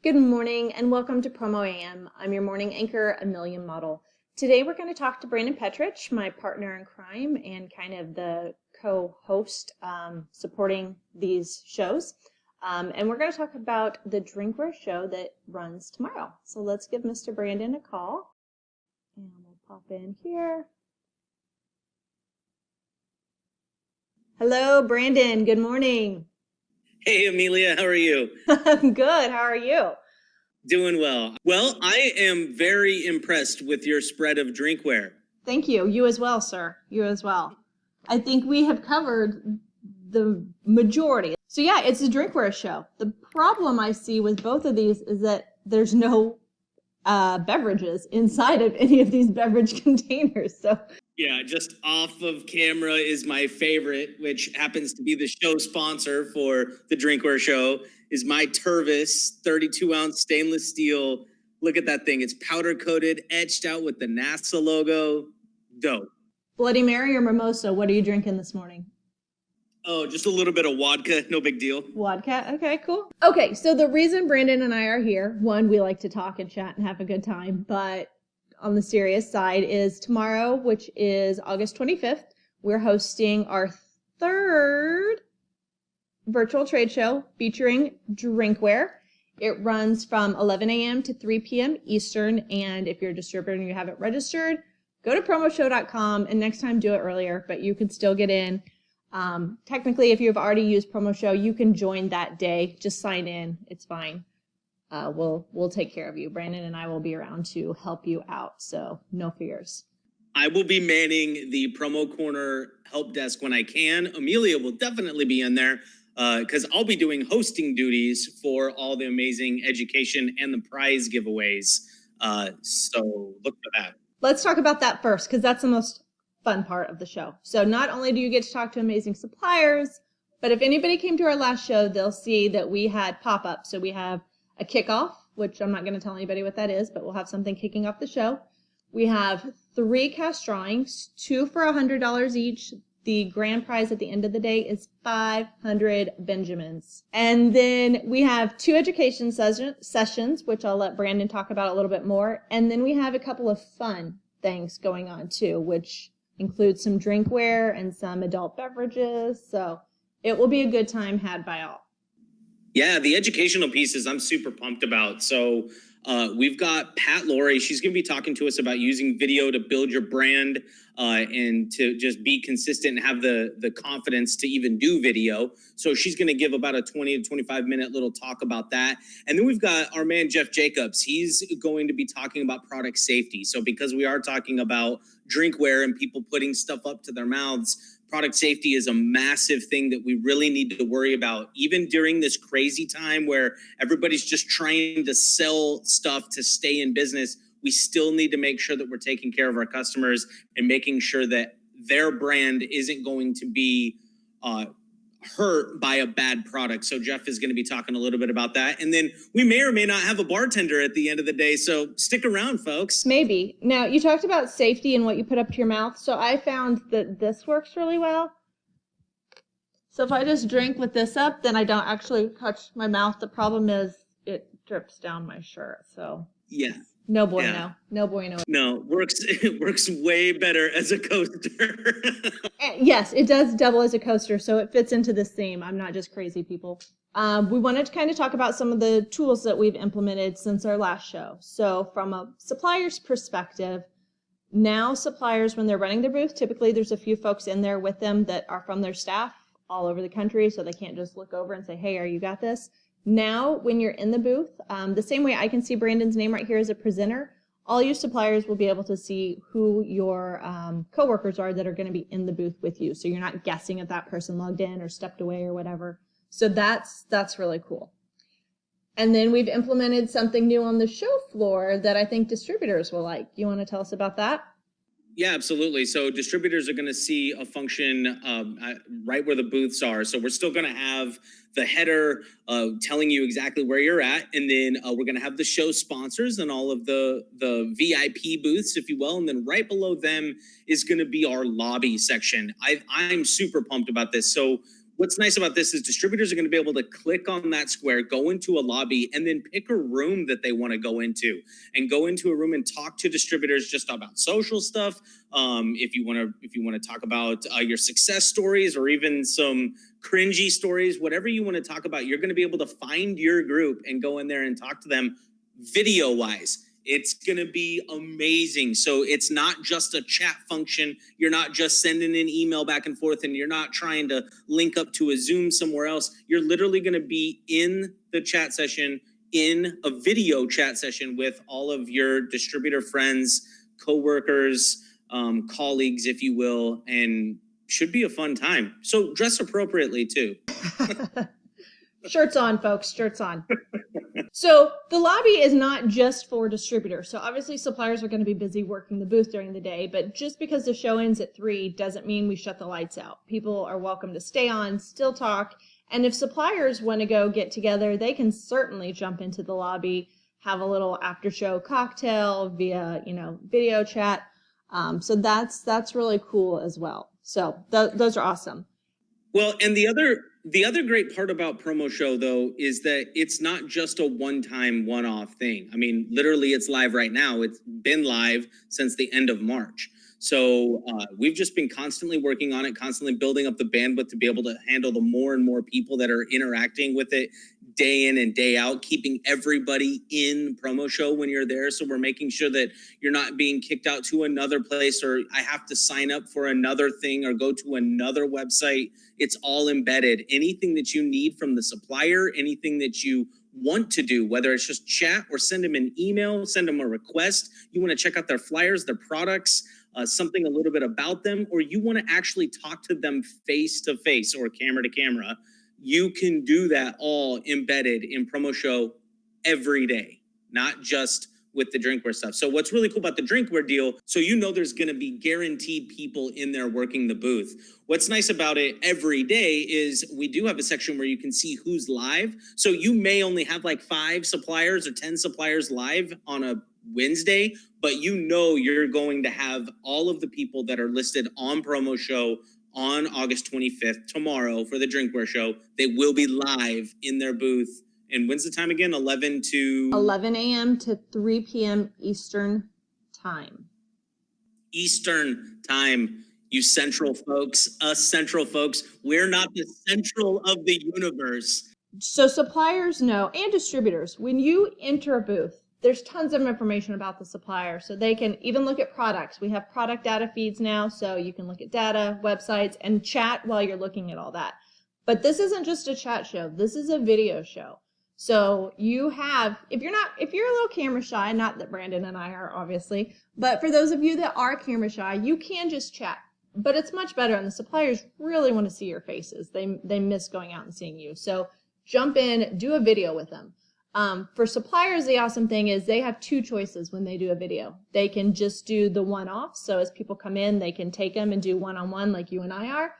Good morning and welcome to PromoAM. I'm your morning anchor, Amelia Model. Today we're going to talk to Brandon Pecharich, my partner in crime and kind of the co-host supporting these shows. And we're going to talk about the Drinkware show that runs tomorrow. So let's give Mr. Brandon a call. And we'll pop in here. Hello, Brandon. Good morning. Hey, Amelia, how are you? I'm good. How are you? Doing well. Well, I am very impressed with your spread of drinkware. Thank you. You as well, sir. You as well. I think we have covered the majority. So yeah, it's a drinkware show. The problem I see with both of these is that there's no beverages inside of any of these beverage containers. So yeah, just off of camera is my favorite, which happens to be the show sponsor for the Drinkware show, is my Tervis 32-ounce stainless steel. Look at that thing. It's powder coated, etched out with the NASA logo. Dope. Bloody Mary or mimosa? What are you drinking this morning? Oh, just a little bit of vodka. No big deal. Vodka? Okay, cool. Okay, so the reason Brandon and I are here, one, we like to talk and chat and have a good time, but on the serious side is tomorrow, which is August 25th, we're hosting our third virtual trade show featuring Drinkware. It runs from 11 a.m. to 3 p.m. Eastern, and if you're a distributor and you haven't registered, go to PromoShow.com, and next time do it earlier, but you can still get in. Technically, if you've already used PromoShow, you can join that day. Just sign in. It's fine. We'll take care of you. Brandon and I will be around to help you out, so no fears. I will be manning the Promo Corner help desk when I can. Amelia will definitely be in there because I'll be doing hosting duties for all the amazing education and the prize giveaways. So look for that. Let's talk about that first because that's the most fun part of the show. So not only do you get to talk to amazing suppliers, but if anybody came to our last show, they'll see that we had pop-ups. So we have a kickoff, which I'm not going to tell anybody what that is, but we'll have something kicking off the show. We have 3 cash drawings, 2 for $100 each. The grand prize at the end of the day is 500 Benjamins. And then we have 2 education sessions, which I'll let Brandon talk about a little bit more. And then we have a couple of fun things going on too, which includes some drinkware and some adult beverages. So it will be a good time had by all. Yeah, the educational pieces I'm super pumped about. So we've got Pat Laurie. She's going to be talking to us about using video to build your brand and to just be consistent and have the confidence to even do video. So she's going to give about a 20 to 25 minute little talk about that. And then we've got our man, Jeff Jacobs. He's going to be talking about product safety. So because we are talking about drinkware and people putting stuff up to their mouths, product safety is a massive thing that we really need to worry about, even during this crazy time where everybody's just trying to sell stuff to stay in business. We still need to make sure that we're taking care of our customers and making sure that their brand isn't going to be hurt by a bad product. So Jeff is going to be talking a little bit about that. And then we may or may not have a bartender at the end of the day. So stick around, folks. Maybe. Now, you talked about safety and what you put up to your mouth. So I found that this works really well. So if I just drink with this up, then I don't actually touch my mouth. The problem is it drips down my shirt. So yeah. No bueno. Yeah. No bueno. No, it works way better as a coaster. Yes, it does double as a coaster, so it fits into this theme. I'm not just crazy, people. We wanted to kind of talk about some of the tools that we've implemented since our last show. So from a supplier's perspective, now suppliers, when they're running their booth, typically there's a few folks in there with them that are from their staff all over the country, so they can't just look over and say, hey, you got this? Now, when you're in the booth, the same way I can see Brandon's name right here as a presenter, all your suppliers will be able to see who your coworkers are that are going to be in the booth with you. So you're not guessing if that person logged in or stepped away or whatever. So that's really cool. And then we've implemented something new on the show floor that I think distributors will like. You want to tell us about that? Yeah, absolutely. So distributors are going to see a function right where the booths are. So we're still going to have the header telling you exactly where you're at. And then we're going to have the show sponsors and all of the VIP booths, if you will. And then right below them is going to be our lobby section. I'm super pumped about this. So what's nice about this is distributors are going to be able to click on that square, go into a lobby, and then pick a room that they want to go into, and go into a room and talk to distributors just about social stuff. If you want to talk about your success stories or even some cringy stories, whatever you want to talk about, you're going to be able to find your group and go in there and talk to them video wise. It's going to be amazing. So it's not just a chat function. You're not just sending an email back and forth, and you're not trying to link up to a Zoom somewhere else. You're literally going to be in the chat session, in a video chat session with all of your distributor friends, coworkers, colleagues, if you will, and should be a fun time. So dress appropriately too. Shirts on, folks, shirts on. So the lobby is not just for distributors. So obviously suppliers are going to be busy working the booth during the day, but just because the show ends at 3 doesn't mean we shut the lights out. People are welcome to stay on, still talk. And if suppliers want to go get together, they can certainly jump into the lobby, have a little after show cocktail via, video chat. So that's really cool as well. So those are awesome. Well, and the other great part about PromoShow, though, is that it's not just a one-time, one-off thing. I mean, literally, it's live right now. It's been live since the end of March. So we've just been constantly working on it, constantly building up the bandwidth to be able to handle the more and more people that are interacting with it day in and day out, keeping everybody in PromoShow when you're there. So we're making sure that you're not being kicked out to another place, or I have to sign up for another thing or go to another website. It's all embedded. Anything that you need from the supplier, anything that you want to do, whether it's just chat or send them an email, send them a request, you want to check out their flyers, their products, something a little bit about them, or you want to actually talk to them face to face or camera to camera, you can do that all embedded in PromoShow every day, not just with the drinkware stuff. So what's really cool about the drinkware deal, so there's going to be guaranteed people in there working the booth. What's nice about it every day is we do have a section where you can see who's live. So you may only have like 5 suppliers or 10 suppliers live on a Wednesday, but you're going to have all of the people that are listed on PromoShow on August 25th, tomorrow, for the drinkware show. They will be live in their booth. And when's the time again? 11 a.m. to 3 p.m. Eastern time. Eastern time, you central folks, us central folks. We're not the central of the universe. So suppliers know, and distributors, when you enter a booth, there's tons of information about the supplier. So they can even look at products. We have product data feeds now, so you can look at data, websites, and chat while you're looking at all that. But this isn't just a chat show. This is a video show. So you have, if you're a little camera shy, not that Brandon and I are obviously, but for those of you that are camera shy, you can just chat. But it's much better, and the suppliers really want to see your faces. They miss going out and seeing you. So jump in, do a video with them. For suppliers, the awesome thing is they have 2 choices when they do a video. They can just do the one-off, so as people come in, they can take them and do one-on-one like you and I are,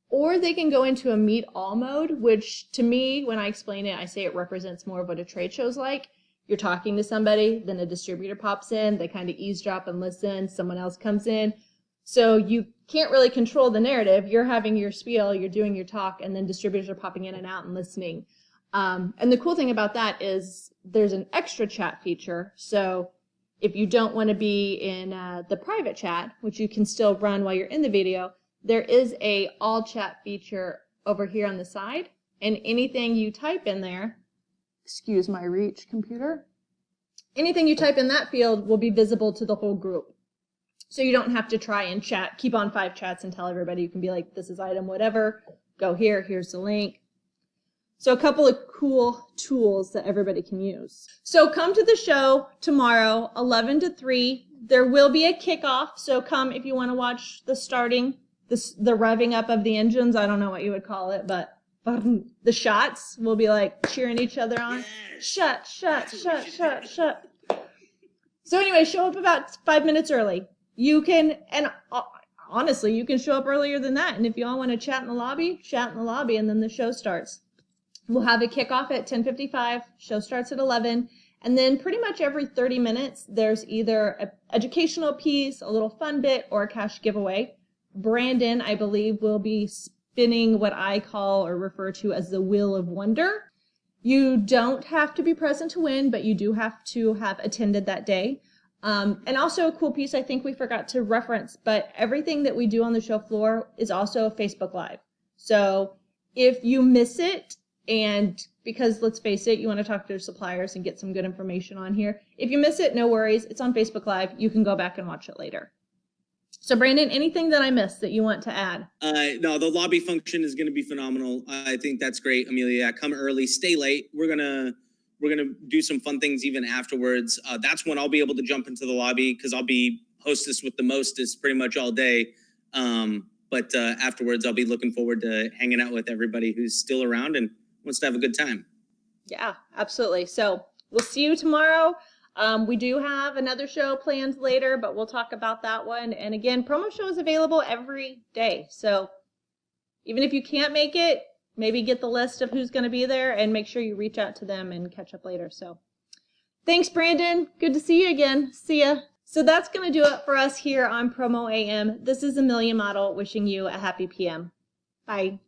or they can go into a meet all mode, which to me, when I explain it, I say it represents more of what a trade show's like. You're talking to somebody, then a distributor pops in, they kind of eavesdrop and listen, someone else comes in. So you can't really control the narrative. You're having your spiel, you're doing your talk, and then distributors are popping in and out and listening. And the cool thing about that is there's an extra chat feature. So if you don't want to be in the private chat, which you can still run while you're in the video, there is a all chat feature over here on the side. And anything you type in there, excuse my reach, computer, anything you type in that field will be visible to the whole group. So you don't have to try and keep on 5 chats and tell everybody. You can be like, this is item whatever, go here, here's the link. So a couple of cool tools that everybody can use. So come to the show tomorrow, 11 to 3. There will be a kickoff. So come if you want to watch the starting, the revving up of the engines. I don't know what you would call it, but the shots will be like cheering each other on. Shut. So anyway, show up about 5 minutes early. You can, and honestly, you can show up earlier than that. And if you all want to chat in the lobby, and then the show starts. We'll have a kickoff at 10:55. Show starts at 11. And then pretty much every 30 minutes, there's either an educational piece, a little fun bit, or a cash giveaway. Brandon, I believe, will be spinning what I call or refer to as the Wheel of Wonder. You don't have to be present to win, but you do have to have attended that day. And also a cool piece I think we forgot to reference, but everything that we do on the show floor is also Facebook Live. So if you miss it, and because let's face it, you want to talk to your suppliers and get some good information on here. If you miss it, no worries. It's on Facebook Live. You can go back and watch it later. So Brandon, anything that I missed that you want to add? No, the lobby function is going to be phenomenal. I think that's great, Amelia. Come early, stay late. We're gonna do some fun things even afterwards. That's when I'll be able to jump into the lobby because I'll be hostess with the mostest pretty much all day. But afterwards, I'll be looking forward to hanging out with everybody who's still around and wants to have a good time. Yeah, absolutely. So we'll see you tomorrow. We do have another show planned later, but we'll talk about that one. And again, PromoShow is available every day. So even if you can't make it, maybe get the list of who's going to be there and make sure you reach out to them and catch up later. So thanks, Brandon. Good to see you again. See ya. So that's going to do it for us here on PromoAM. This is Amelia Model wishing you a happy PM. Bye.